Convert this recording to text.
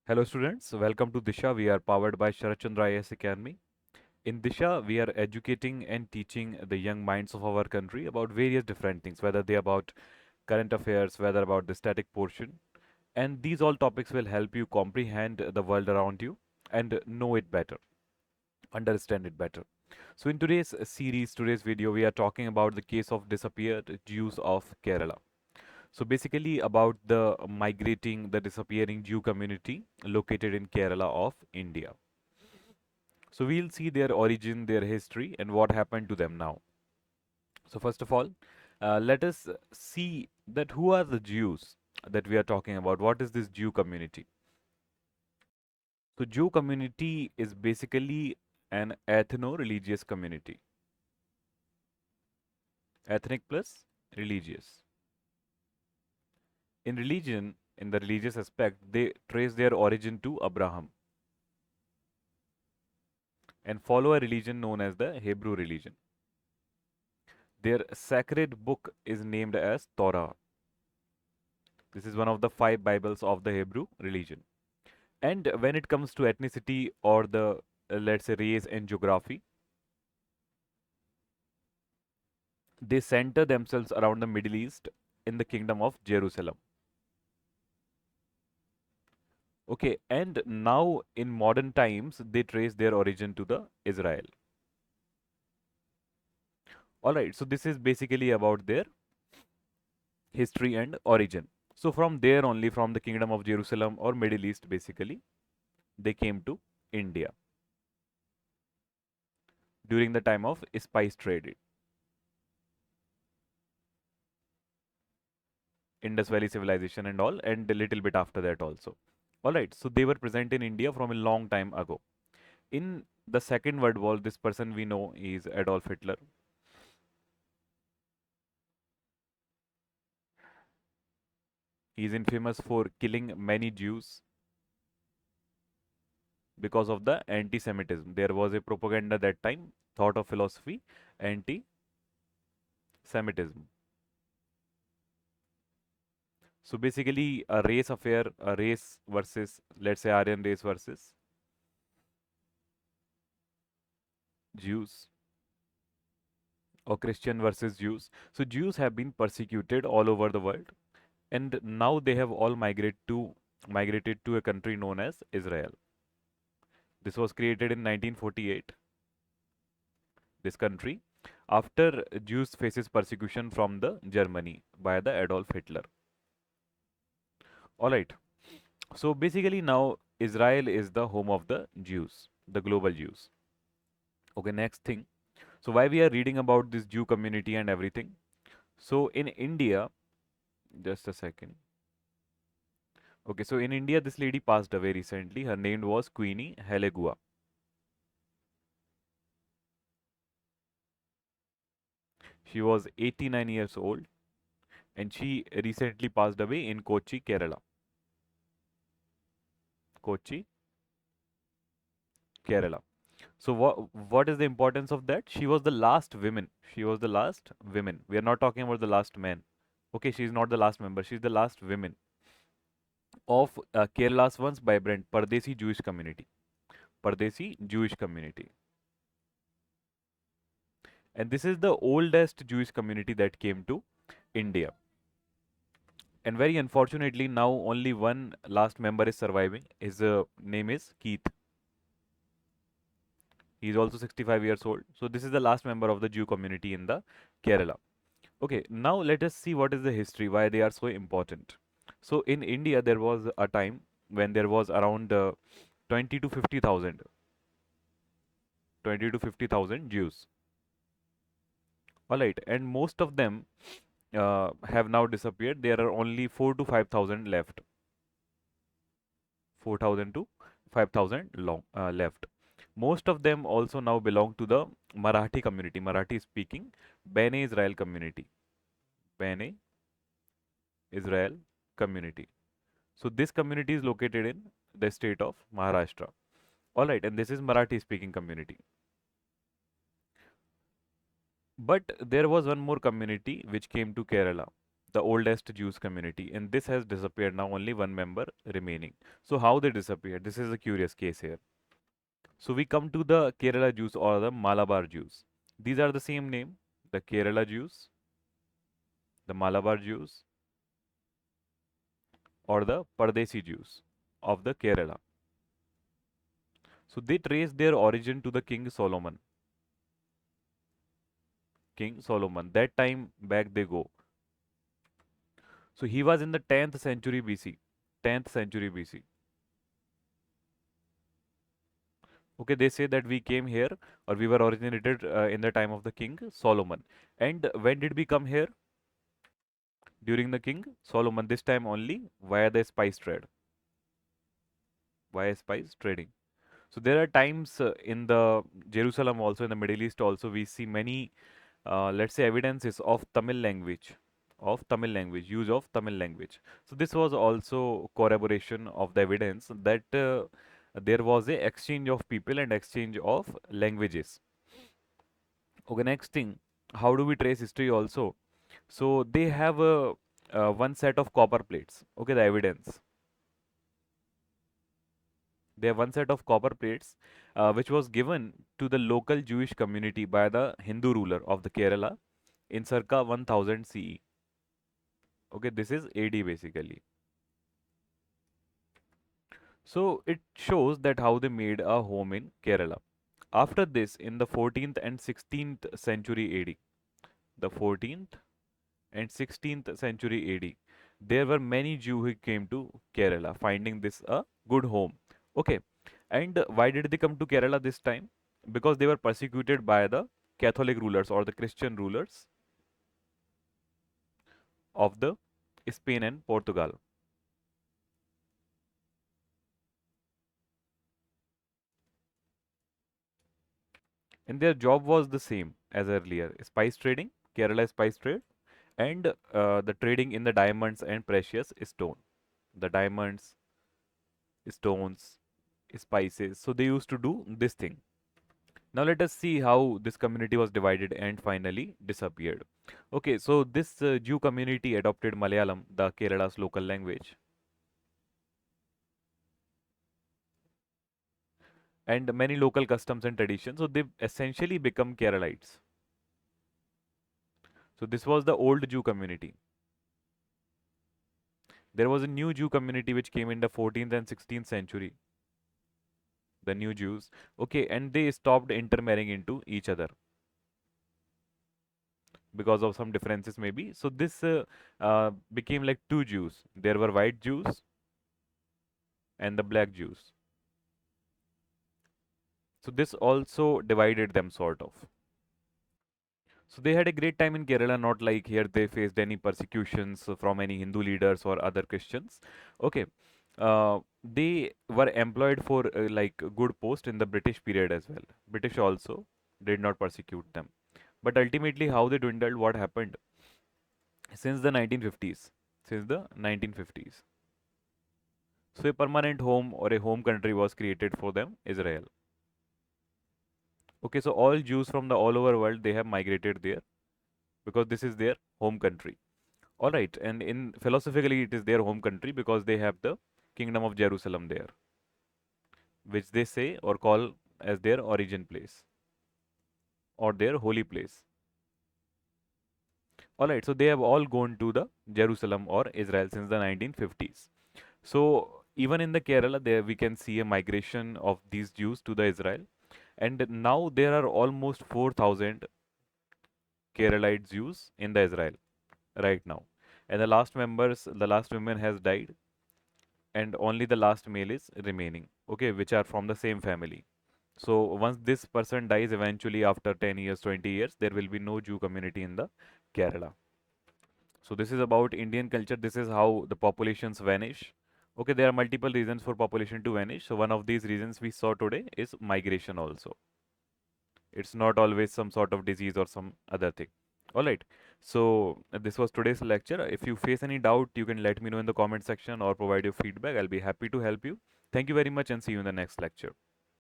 Hello students, welcome to Disha. We are powered by Sarat Chandra IAS Academy. In Disha, we are educating and teaching the young minds of our country about various different things, whether they about current affairs, whether about the static portion. And these all topics will help you comprehend the world around you and know it better, understand it better. So in today's series, today's video, we are talking about the case of disappeared Jews of Kerala. So basically about the migrating, the disappearing Jew community located in Kerala of India. So we'll see their origin, their history, and what happened to them now. So first of all, let us see that who are the Jews that we are talking about. What is this Jew community? So Jew community is basically an ethno-religious community. Ethnic plus religious. In religion, in the religious aspect, they trace their origin to Abraham and follow a religion known as the Hebrew religion. Their sacred book is named as Torah. This is one of the five Bibles of the Hebrew religion. And when it comes to ethnicity or the, let's say, race and geography, they center themselves around the Middle East in the kingdom of Jerusalem. Okay, and now in modern times, they trace their origin to the Israel. All right, so this is basically about their history and origin. So from there only, from the kingdom of Jerusalem or Middle East, basically, they came to India during the time of spice trade, Indus Valley civilization and all, and a little bit after that also. All right, so they were present in India from a long time ago. In the Second World War, this person we know is Adolf Hitler. He is infamous for killing many Jews because of the anti-Semitism. There was a propaganda that time, thought of philosophy, anti-Semitism. So basically, a race affair, a race versus, let's say, Aryan race versus Jews, or Christian versus Jews. So Jews have been persecuted all over the world, and now they have all migrated to a country known as Israel. This was created in 1948. This country, after Jews faces persecution from the Germany by the Adolf Hitler. All right. So basically now Israel is the home of the Jews, the global Jews. Okay, next thing. So why we are reading about this Jew community and everything? So in India, just a second. Okay, so in India, this lady passed away recently. Her name was Queenie Hallegua. She was 89 years old and she recently passed away in Kochi, Kerala. Kochi, Kerala. So what is the importance of that? She was the last woman. She was the last woman. We are not talking about the last man. Okay, she is not the last member. She is the last woman of Kerala's once vibrant Paradesi Jewish community. Paradesi Jewish community. And this is the oldest Jewish community that came to India. And very unfortunately, now only one last member is surviving. His name is Keith. He is also 65 years old. So this is the last member of the Jew community in the Kerala. Okay, now let us see what is the history, why they are so important. So in India, there was a time when there was around 20 to 50,000, 20 to 50,000 Jews. All right, and most of them have now disappeared. There are only 4 to 5,000 left. 4,000 to 5,000 left. Most of them also now belong to the Marathi community, Marathi-speaking Bene Israel community. Bene Israel community. So this community is located in the state of Maharashtra. All right, and this is Marathi-speaking community. But there was one more community which came to Kerala. the oldest Jews community, and this has disappeared now. Only one member remaining. So how they disappeared? This is a curious case here. So we come to the Kerala Jews or the Malabar Jews. These are the same name, the Kerala Jews, the Malabar Jews, or the Paradesi Jews of the Kerala. So they trace their origin to the King Solomon. King Solomon. That time back they go. So he was in the 10th century BC. 10th century BC. Okay, they say that we came here or we were originated in the time of the King Solomon. And when did we come here? During the King Solomon. This time only via the spice trade. Via spice trading. So there are times in the Jerusalem also in the Middle East also we see many let's say evidences of Tamil language, use of Tamil language. So this was also corroboration of the evidence that there was a exchange of people and exchange of languages. Okay, next thing, how do we trace history also? So they have one set of copper plates. Okay, the evidence. They have one set of copper plates which was given to the local Jewish community by the Hindu ruler of the Kerala in circa 1000 CE. Okay, this is AD basically. So it shows that how they made a home in Kerala. After this, in the 14th and 16th century AD, the 14th and 16th century AD, there were many Jews who came to Kerala, finding this a good home. Okay, and why did they come to Kerala this time? Because they were persecuted by the Catholic rulers or the Christian rulers of the Spain and Portugal. And their job was the same as earlier, spice trading, Kerala spice trade, and the trading in the diamonds and precious stone. The diamonds, stones, spices. So they used to do this thing. Now let us see how this community was divided and finally disappeared. Okay, so this Jew community adopted Malayalam, the Kerala's local language, and many local customs and traditions. So they essentially become Keralites. So this was the old Jew community. There was a new Jew community which came in the 14th and 16th century, the new Jews. Okay, and they stopped intermarrying into each other because of some differences maybe. So this became like two Jews. There were white Jews and the black Jews. So this also divided them sort of. So they had a great time in Kerala, not like here they faced any persecutions from any Hindu leaders or other Christians. Okay. They were employed for like a good post in the British period as well. British also did not persecute them. But ultimately, how they dwindled, what happened since the 1950s? Since the 1950s. So a permanent home or a home country was created for them, Israel. Okay, so all Jews from the all over world they have migrated there because this is their home country. All right, and in philosophically it is their home country because they have the kingdom of Jerusalem there, which they say or call as their origin place or their holy place. All right, so they have all gone to the Jerusalem or Israel since the 1950s. So even in the Kerala, there we can see a migration of these Jews to the Israel, and now there are almost 4,000 Keralite Jews in the Israel right now. And the last woman has died, and only the last male is remaining. Okay, which are from the same family. So once this person dies, eventually after 10 years, 20 years, there will be no Jew community in the Kerala. So this is about Indian culture. This is how the populations vanish. Okay, there are multiple reasons for population to vanish. So one of these reasons we saw today is migration also. It's not always some sort of disease or some other thing. All right. So this was today's lecture. If you face any doubt, you can let me know in the comment section or provide your feedback. I'll be happy to help you. Thank you very much and see you in the next lecture.